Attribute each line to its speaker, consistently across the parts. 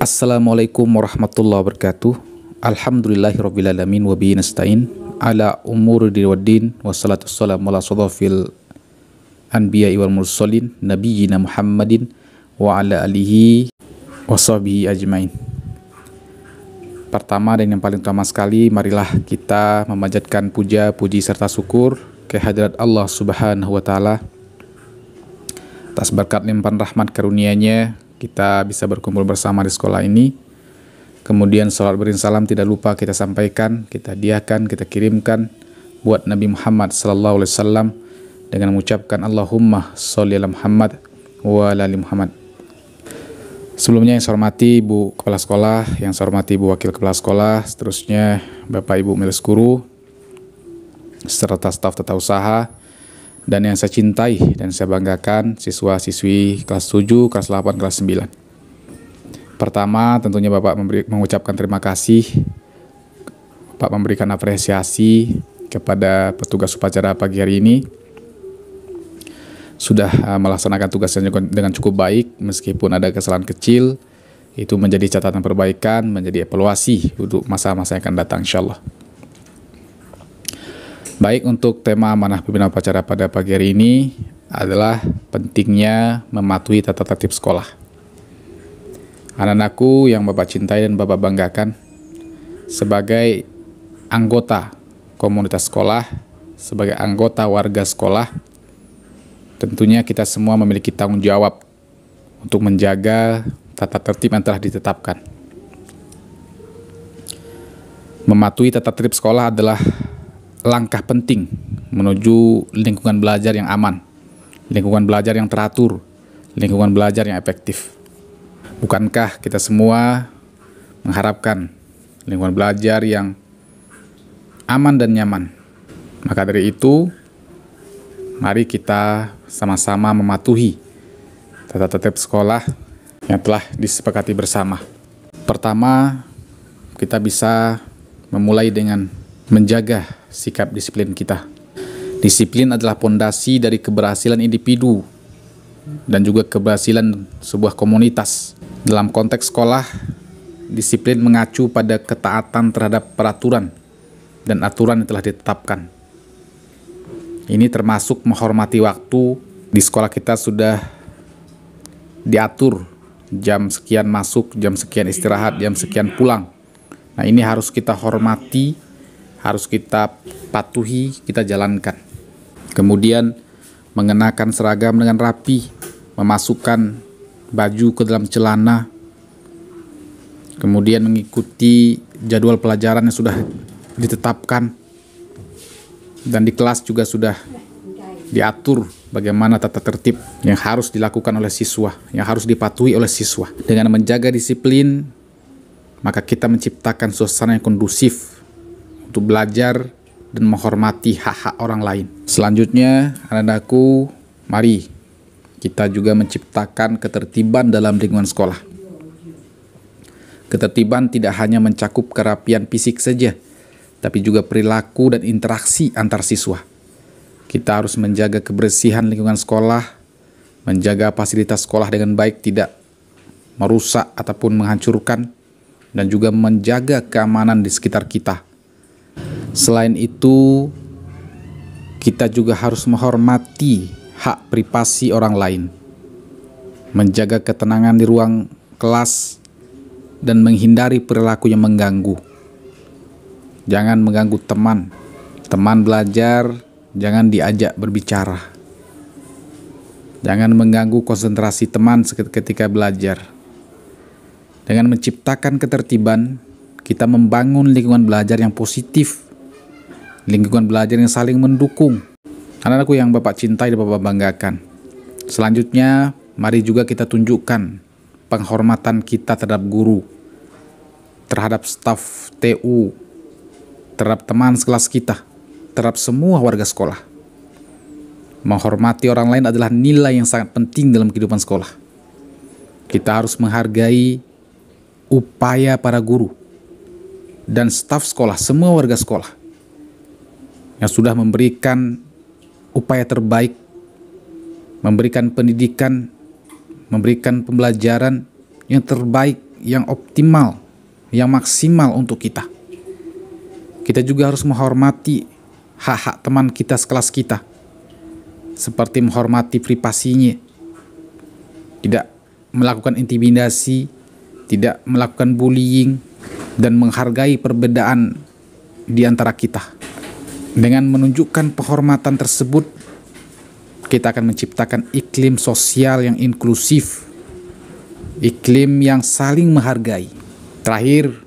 Speaker 1: Assalamualaikum warahmatullahi wabarakatuh. Alhamdulillahirrabbilalamin wa bihi nasta'in ala umuri waddin wassalatu wassalamu ala ashrafil anbiya'i wal mursalin nabiyyina Muhammadin wa ala alihi wa sahbihi ajmain. Pertama dan yang paling utama sekali, marilah kita memanjatkan puja, puji serta syukur kehadirat Allah Subhanahu wa taala atas berkat limpahan rahmat karunia-Nya kita bisa berkumpul bersama di sekolah ini. Kemudian salat berisalam tidak lupa kita sampaikan, kita hadiahkan, kita kirimkan buat Nabi Muhammad sallallahu alaihi wasallam dengan mengucapkan Allahumma sholli ala Muhammad wa ala ali Muhammad. Sebelumnya yang saya hormati Ibu Kepala Sekolah, yang saya hormati Ibu Wakil Kepala Sekolah, seterusnya Bapak Ibu Milis Guru, serta staf tata usaha, dan yang saya cintai dan saya banggakan siswa-siswi kelas 7, kelas 8, kelas 9. Pertama tentunya Bapak mengucapkan terima kasih, Bapak memberikan apresiasi kepada petugas upacara pagi hari ini. Sudah melaksanakan tugasnya dengan cukup baik, meskipun ada kesalahan kecil, itu menjadi catatan perbaikan, menjadi evaluasi untuk masa-masa yang akan datang insyaallah. Baik, untuk tema amanah pimpinan upacara pada pagi hari ini adalah pentingnya mematuhi tata tertib sekolah. Anak-anakku yang Bapak cintai dan Bapak banggakan, sebagai anggota komunitas sekolah, sebagai anggota warga sekolah, tentunya kita semua memiliki tanggung jawab untuk menjaga tata tertib yang telah ditetapkan. Mematuhi tata tertib sekolah adalah langkah penting menuju lingkungan belajar yang aman, lingkungan belajar yang teratur, lingkungan belajar yang efektif. Bukankah kita semua mengharapkan lingkungan belajar yang aman dan nyaman? Maka dari itu, mari kita sama-sama mematuhi tata tertib sekolah yang telah disepakati bersama. Pertama, kita bisa memulai dengan menjaga sikap disiplin kita. Disiplin adalah pondasi dari keberhasilan individu dan juga keberhasilan sebuah komunitas. Dalam konteks sekolah, disiplin mengacu pada ketaatan terhadap peraturan dan aturan yang telah ditetapkan. Ini termasuk menghormati waktu. Di sekolah kita sudah diatur jam sekian masuk, jam sekian istirahat, jam sekian pulang. Nah, ini harus kita hormati, harus kita patuhi, kita jalankan. Kemudian mengenakan seragam dengan rapi, memasukkan baju ke dalam celana, kemudian mengikuti jadwal pelajaran yang sudah ditetapkan, dan di kelas juga sudah diatur bagaimana tata tertib yang harus dilakukan oleh siswa, yang harus dipatuhi oleh siswa. Dengan menjaga disiplin, maka kita menciptakan suasana yang kondusif untuk belajar dan menghormati hak-hak orang lain. Selanjutnya, anak-anakku, mari kita juga menciptakan ketertiban dalam lingkungan sekolah. Ketertiban tidak hanya mencakup kerapian fisik saja, tapi juga perilaku dan interaksi antar siswa. Kita harus menjaga kebersihan lingkungan sekolah, menjaga fasilitas sekolah dengan baik, tidak merusak ataupun menghancurkan, dan juga menjaga keamanan di sekitar kita. Selain itu, kita juga harus menghormati hak privasi orang lain, menjaga ketenangan di ruang kelas, dan menghindari perilaku yang mengganggu. Jangan mengganggu teman belajar, jangan diajak berbicara. Jangan mengganggu konsentrasi teman ketika belajar. Dengan menciptakan ketertiban, kita membangun lingkungan belajar yang positif, lingkungan belajar yang saling mendukung. Anak-anakku yang Bapak cintai dan Bapak banggakan, selanjutnya mari juga kita tunjukkan penghormatan kita terhadap guru, terhadap staf TU, terhadap teman sekelas kita, terhadap semua warga sekolah. Menghormati orang lain adalah nilai yang sangat penting dalam kehidupan sekolah. Kita harus menghargai upaya para guru dan staf sekolah, semua warga sekolah yang sudah memberikan upaya terbaik, memberikan pendidikan, memberikan pembelajaran yang terbaik yang optimal, yang maksimal untuk kita. Kita juga harus menghormati hak-hak teman kita sekelas kita, seperti menghormati privasinya, tidak melakukan intimidasi, tidak melakukan bullying, dan menghargai perbedaan di antara kita. Dengan menunjukkan penghormatan tersebut, kita akan menciptakan iklim sosial yang inklusif, iklim yang saling menghargai. Terakhir,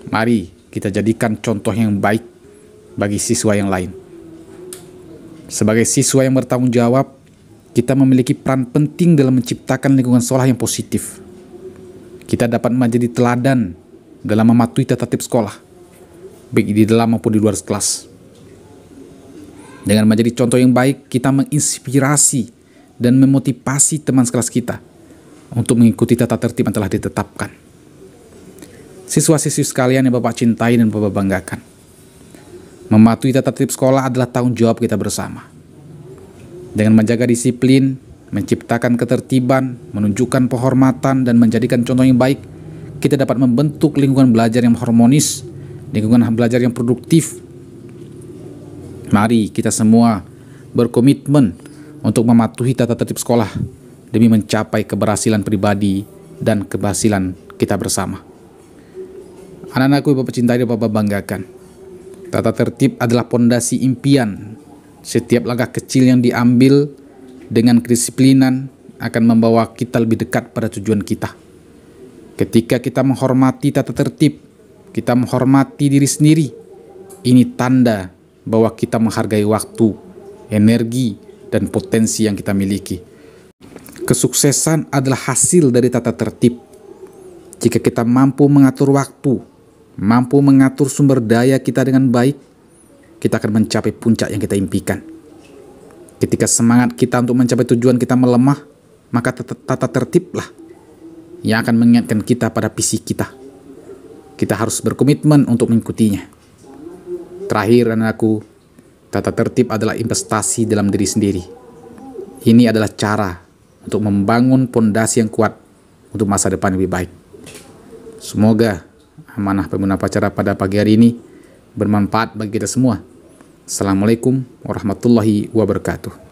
Speaker 1: mari kita jadikan contoh yang baik bagi siswa yang lain. Sebagai siswa yang bertanggung jawab, kita memiliki peran penting dalam menciptakan lingkungan sekolah yang positif. Kita dapat menjadi teladan dalam mematuhi tata tertib sekolah, baik di dalam maupun di luar kelas. Dengan menjadi contoh yang baik, kita menginspirasi dan memotivasi teman sekelas kita untuk mengikuti tata tertib yang telah ditetapkan. Siswa-siswi sekalian yang Bapak cintai dan Bapak banggakan, mematuhi tata tertib sekolah adalah tanggung jawab kita bersama. Dengan menjaga disiplin, menciptakan ketertiban, menunjukkan penghormatan, dan menjadikan contoh yang baik, kita dapat membentuk lingkungan belajar yang harmonis, lingkungan belajar yang produktif. Mari kita semua berkomitmen untuk mematuhi tata tertib sekolah demi mencapai keberhasilan pribadi dan keberhasilan kita bersama. Anak-anakku Bapak cintai dan Bapak banggakan, tata tertib adalah pondasi impian. Setiap langkah kecil yang diambil dengan kedisiplinan akan membawa kita lebih dekat pada tujuan kita. Ketika kita menghormati tata tertib, kita menghormati diri sendiri. Ini tanda bahwa kita menghargai waktu, energi, dan potensi yang kita miliki. Kesuksesan adalah hasil dari tata tertib. Jika kita mampu mengatur waktu, mampu mengatur sumber daya kita dengan baik, kita akan mencapai puncak yang kita impikan. Ketika semangat kita untuk mencapai tujuan kita melemah, maka tata tertiblah yang akan mengingatkan kita pada visi kita. Kita harus berkomitmen untuk mengikutinya. Terakhir, anakku, tata tertib adalah investasi dalam diri sendiri. Ini adalah cara untuk membangun pondasi yang kuat untuk masa depan lebih baik. Semoga amanah Pemuda Pacara pada pagi hari ini bermanfaat bagi kita semua. Assalamualaikum warahmatullahi wabarakatuh.